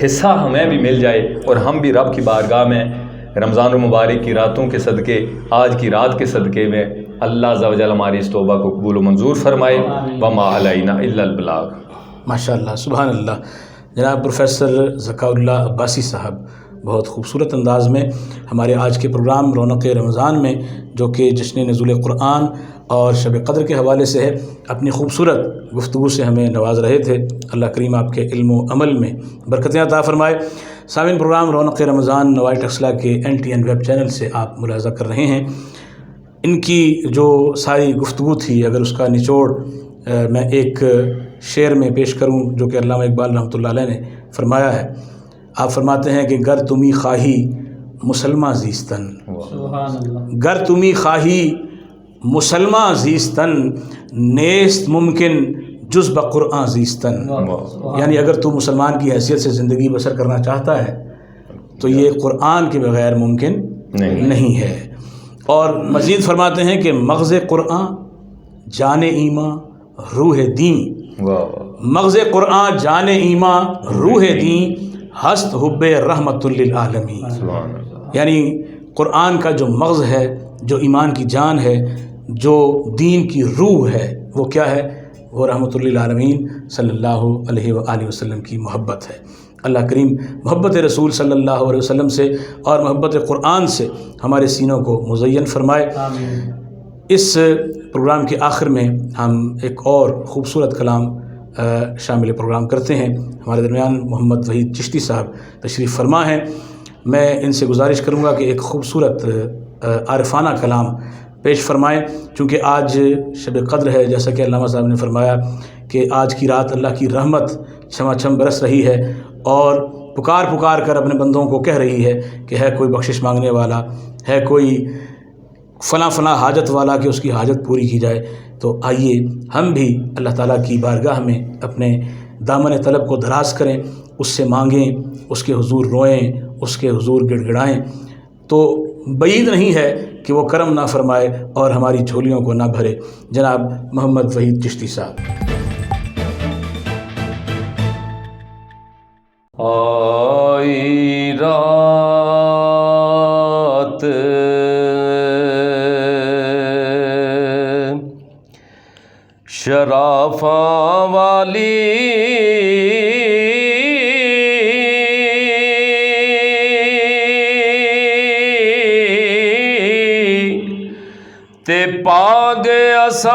حصہ ہمیں بھی مل جائے، اور ہم بھی رب کی بارگاہ میں رمضان المبارک کی راتوں کے صدقے، آج کی رات کے صدقے میں اللہ عز و جل ہماری اس توبہ کو قبول و منظور فرمائے۔ وما علینا الا البلاغ۔ ماشاء اللہ، سبحان اللہ۔ جناب پروفیسر ذکاء اللہ عباسی صاحب بہت خوبصورت انداز میں ہمارے آج کے پروگرام رونق رمضان میں، جو کہ جشن نزول قرآن اور شب قدر کے حوالے سے ہے، اپنی خوبصورت گفتگو سے ہمیں نواز رہے تھے۔ اللہ کریم آپ کے علم و عمل میں برکتیں عطا فرمائے۔ سامعین، پروگرام رونق رمضان نوائی ٹکسلا کے NTN ویب چینل سے آپ ملاحظہ کر رہے ہیں۔ ان کی جو ساری گفتگو تھی، اگر اس کا نچوڑ میں ایک شعر میں پیش کروں جو کہ علامہ اقبال رحمۃ اللہ علیہ نے فرمایا ہے، آپ فرماتے ہیں کہ گر تمی خواہی مسلمہ زیستن، سبحان اللہ، گر تمی خواہی مسلمہ زیستن، نیست ممکن جز بقرآن زیستن، یعنی اگر تو مسلمان کی حیثیت سے زندگی بسر کرنا چاہتا ہے تو یہ قرآن کے بغیر ممکن نہیں ہے۔ اور مزید فرماتے ہیں کہ مغز قرآن جان ایماں روح دین، مغز قرآن جان ایماں روح دین، ہست حب رحمت للعالمین، یعنی قرآن کا جو مغز ہے، جو ایمان کی جان ہے، جو دین کی روح ہے، وہ کیا ہے؟ وہ رحمت للعالمین صلی اللہ علیہ وآلہ وسلم کی محبت ہے۔ اللہ کریم محبت رسول صلی اللہ علیہ وسلم سے اور محبت قرآن سے ہمارے سینوں کو مزین فرمائے۔ آمین۔ اس پروگرام کے آخر میں ہم ایک اور خوبصورت کلام شامل پروگرام کرتے ہیں۔ ہمارے درمیان محمد وحید چشتی صاحب تشریف فرما ہیں۔ میں ان سے گزارش کروں گا کہ ایک خوبصورت عارفانہ کلام پیش فرمائیں، چونکہ آج شب قدر ہے، جیسا کہ علامہ صاحب نے فرمایا کہ آج کی رات اللہ کی رحمت چھما چھم برس رہی ہے، اور پکار پکار کر اپنے بندوں کو کہہ رہی ہے کہ ہے کوئی بخشش مانگنے والا، ہے کوئی فلاں فلاں حاجت والا کہ اس کی حاجت پوری کی جائے۔ تو آئیے ہم بھی اللہ تعالیٰ کی بارگاہ میں اپنے دامن طلب کو دراز کریں، اس سے مانگیں، اس کے حضور روئیں، اس کے حضور گڑ گڑائیں، تو بعید نہیں ہے کہ وہ کرم نہ فرمائے اور ہماری جھولیوں کو نہ بھرے۔ جناب محمد وحید چشتی صاحب۔ آئی رات شرافاں والی اساڈے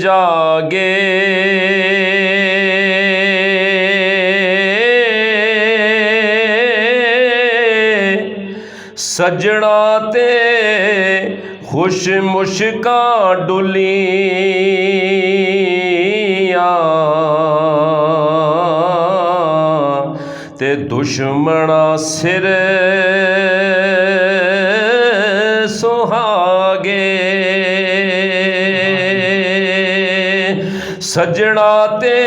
جاگے سجنا تے خوش مشکاں ڈلیاں تے دشمنا سر سہاگے سجنا تے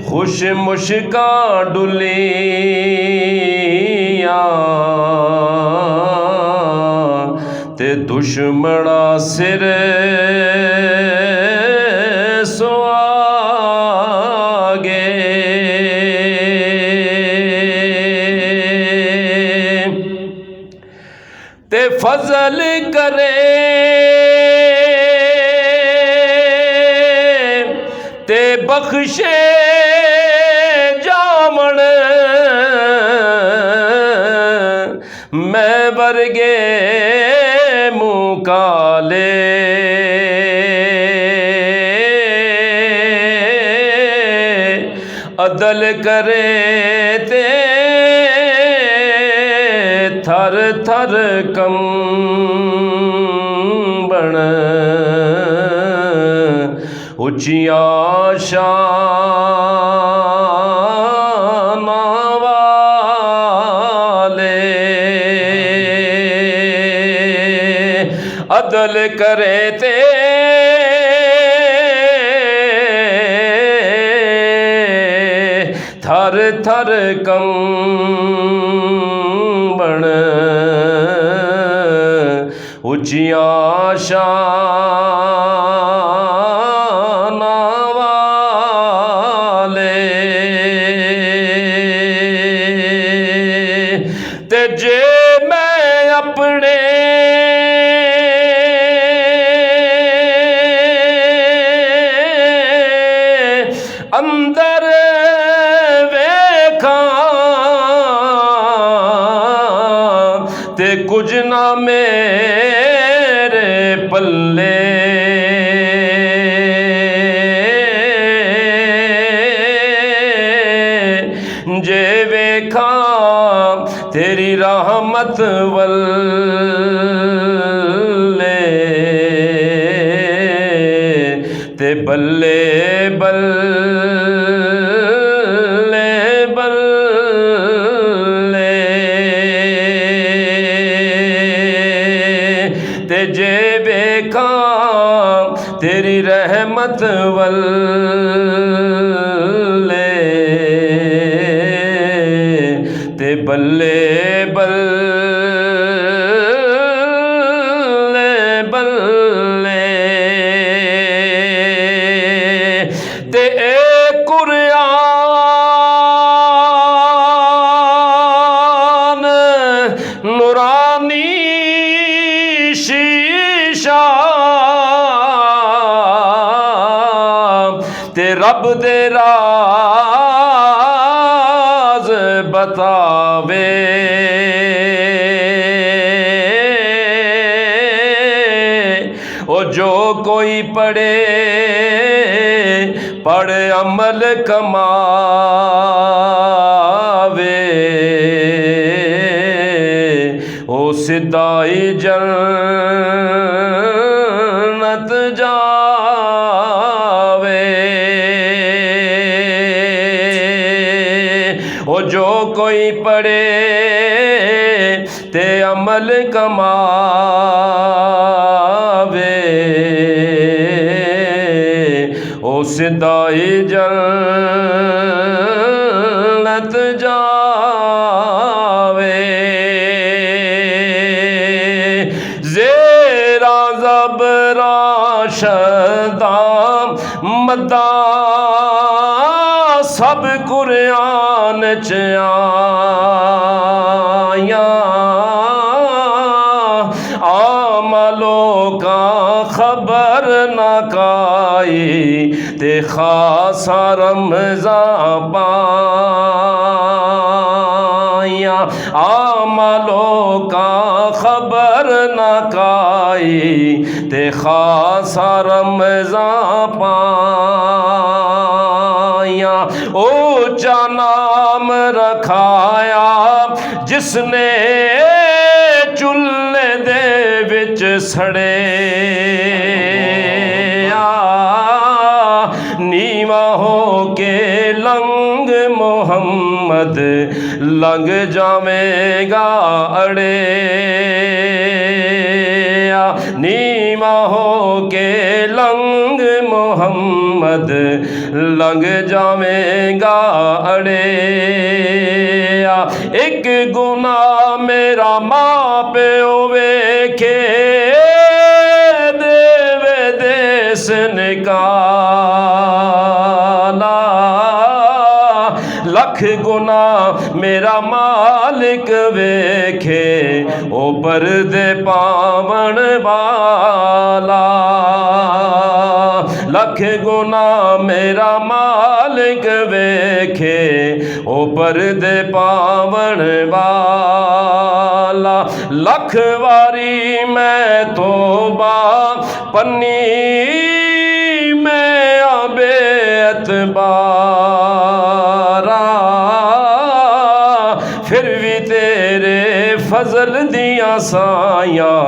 خوش مشکاں ڈلیاں تے دشمنا سر سہاگے تے فضل کرے تے بخشے جامن میں ورگے منہ کالے عدل کرے تے تھر تھر کم بن اچیاں شان والے عدل کرے تے تھر تھر کم بن اچیاں شان والے تے جے میں اپنے اندر تے کچھ نہ میرے پلے جے ویکھاں تیری رحمت واللے تے بلے بلے بلے تے جے ویکھاں تیری رحمت واللے تے بلے بلے بلے تے اے قرآن نورانی شیشہ تے رب دے راز بتاوے او جو کوئی پڑھے پڑھ عمل کماوے او سدائی جنت جاوے او جو کوئی پڑھے تے عمل کماوے او سدائی جنت جاوے زیرا زبرا شدام مدام سب قرآن چیاں عاملوں کا خبر نہ کائی تے خاصا رمضان پائیاں پائیاں عملوں کا خبر نہ کائی تے خاصا رمضان پائیاں اونچا نام رکھایا جس نے چولہے دے وچ سڑے نیواں ہو کے لنگ محمد لنگ جاویں گا اڑے نیواں ہو کے لنگ محمد لنگ جاویں گا اڑے ایک گناہ میرا ماں پیو ویکھے دیوے دیس نکالا لکھ گناہ میرا مالک ویکھے او پردے پاون والا لکھ گناہ میرا مالک ویکھے او پردے پاون والا لکھ واری میں توبہ پنی میں بے اعتبارا پھر بھی تیرے فضل دیاں سایاں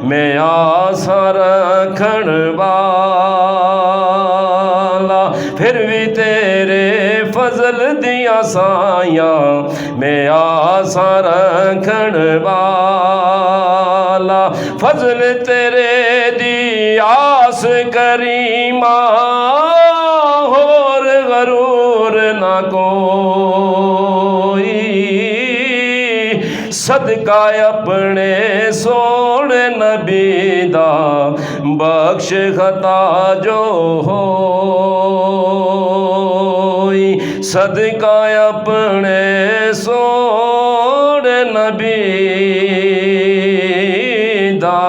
میں آسا رکھن والا پھر بھی تیرے فضل دیاں سایاں میں آسا رکھن والا فضل تیرے دی آس کریمہ اور غرور نہ کوئی صدقہ اپنے سونے نبی دا بخش خطا جو ہوئی صدقہ اپنے سونے نبی دا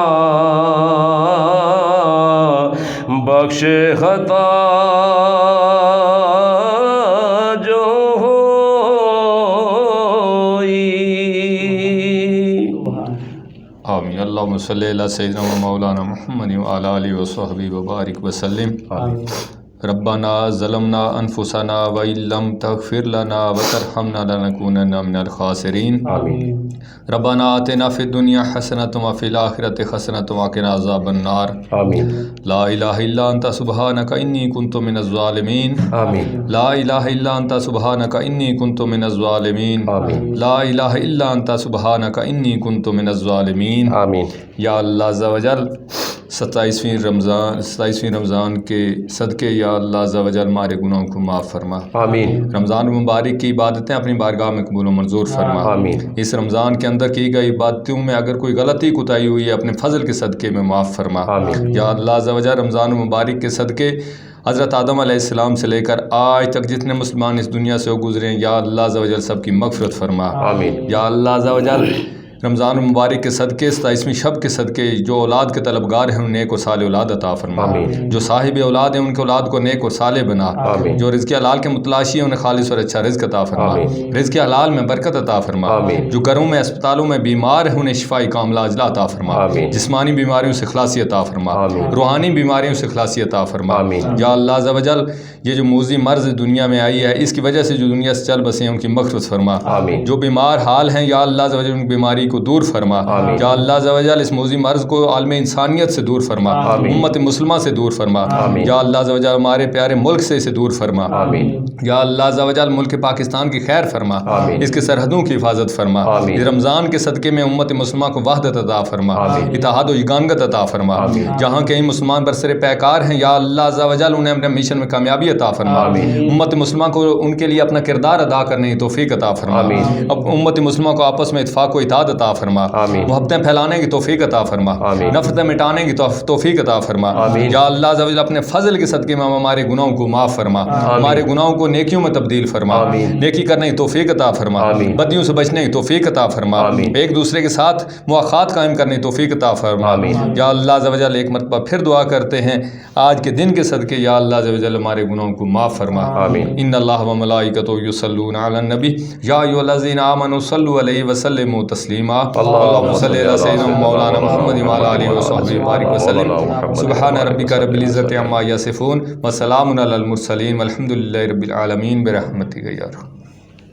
بخش خطا جو ہوئی آمین اللہم صلی اللہ سیدنا و مولانا محمد وعلی آلہ وصحبہ وبارک وسلم ربنا ظلمنا انفسنا وإن لم تغفر لنا وترحمنا لنكونن من الخاسرین ربنا آتنا فی الدنیا حسنۃ وفی الآخرۃ حسنۃ وقنا عذاب النار لا الہ الا انت سبحانک انی کنت من الظالمین لا الہ الا انت سبحانک انی کنت من الظالمین لا الہ الا انت سبحانک انی کنت من الظالمین یا اللہ عز و جل 27ویں رمضان کے صدقے یا اللہ عز و جل ہمارے گناہوں کو معاف فرما رمضان مبارک کی عبادتیں اپنی بارگاہ میں قبول و منظور فرما اس رمضان کے اندر کی گئی عبادتوں میں اگر کوئی غلطی کوتاہی ہوئی ہے اپنے فضل کے صدقے میں معاف فرما یا اللہ عز و جل رمضان مبارک کے صدقے حضرت آدم علیہ السلام سے لے کر آج تک جتنے مسلمان اس دنیا سے گزرے ہیں یا اللہ عز و جل سب کی مغفرت فرما یا اللہ عز و جل رمضان مبارک کے صدقے 27ویں شب کے صدقے جو اولاد کے طلبگار ہیں انہیں نیک و صالح اولاد عطا فرما جو صاحب اولاد ہیں ان کے اولاد کو نیک و صالح بنا جو رزق حلال کے متلاشی ہیں انہیں خالص اور اچھا رزق عطا فرما رزق حلال میں برکت عطا فرما جو گھروں میں اسپتالوں میں بیمار ہیں انہیں شفائی کاملہ عاجلہ عطا فرما جسمانی بیماریوں سے خلاصی عطا فرما روحانی بیماریوں سے خلاصی عطا فرما یا اللہ عز و جل یہ جو موذی مرض دنیا میں آئی ہے اس کی وجہ سے جو دنیا سے چل بسے ہیں ان کی مغفرت فرما جو بیمار حال ہیں یا اللہ عز و جل ان کی بیماری کو دور فرما یا اللہ عز و جل اس موذی مرض کو عالم انسانیت سے دور فرما امت مسلمہ سے دور فرما یا اللہ عز و جل ہمارے پیارے ملک سے اسے دور فرما یا اللہ عز و جل ملک پاکستان کی خیر فرما اس کے سرحدوں کی حفاظت فرما اس رمضان کے صدقے میں امت مسلمہ کو وحدت عطا فرما اتحاد و یگانگت عطا فرما جہاں کہیں مسلمان برسر پیکار ہیں یا اللہ عز و جل انہیں اپنے مشن میں کامیابی عطا فرما امت مسلمہ کو ان کے لیے اپنا کردار ادا کرنے کی توفیق عطا فرما اب امت مسلمہ کو آپس میں اتفاق و اتحاد عطا فرما، آمین۔ محبتیں پھیلانے کی توفیق عطا فرما، آمین۔ نفرتیں مٹانے کی توفیق عطا فرما، آمین۔ یا اللہ عز و جل اپنے فضل کے صدقے میں ہمارے گناہوں کو معاف فرما، ہمارے گناہوں کو نیکیوں میں تبدیل فرما، آمین۔ نیکی کرنے کی توفیق عطا فرما، آمین۔ بدیوں سے بچنے کی توفیق عطا فرما، آمین۔ ایک دوسرے کے ساتھ مواخات قائم کرنے کی توفیق عطا فرما، آمین۔ یا اللہ عز و جل ایک مرتبہ پھر دعا کرتے ہیں آج کے دن کے صدقے یا اللہ عز و جل ہمارے گناہوں کو معاف فرما، آمین۔ ان اللہ و ملائکتہ یصلون علی النبی یا ایھا الذین آمنوا صلوا علیہ وسلموا تسلیما، اللهم صل علی سیدنا مولانا محمد وعلی آلہ وصحبہ وبارک وسلم، سبحان ربک رب العزۃ عما یصفون وسلام علی المرسلین والحمد للہ رب العالمین برحمتک یا رب۔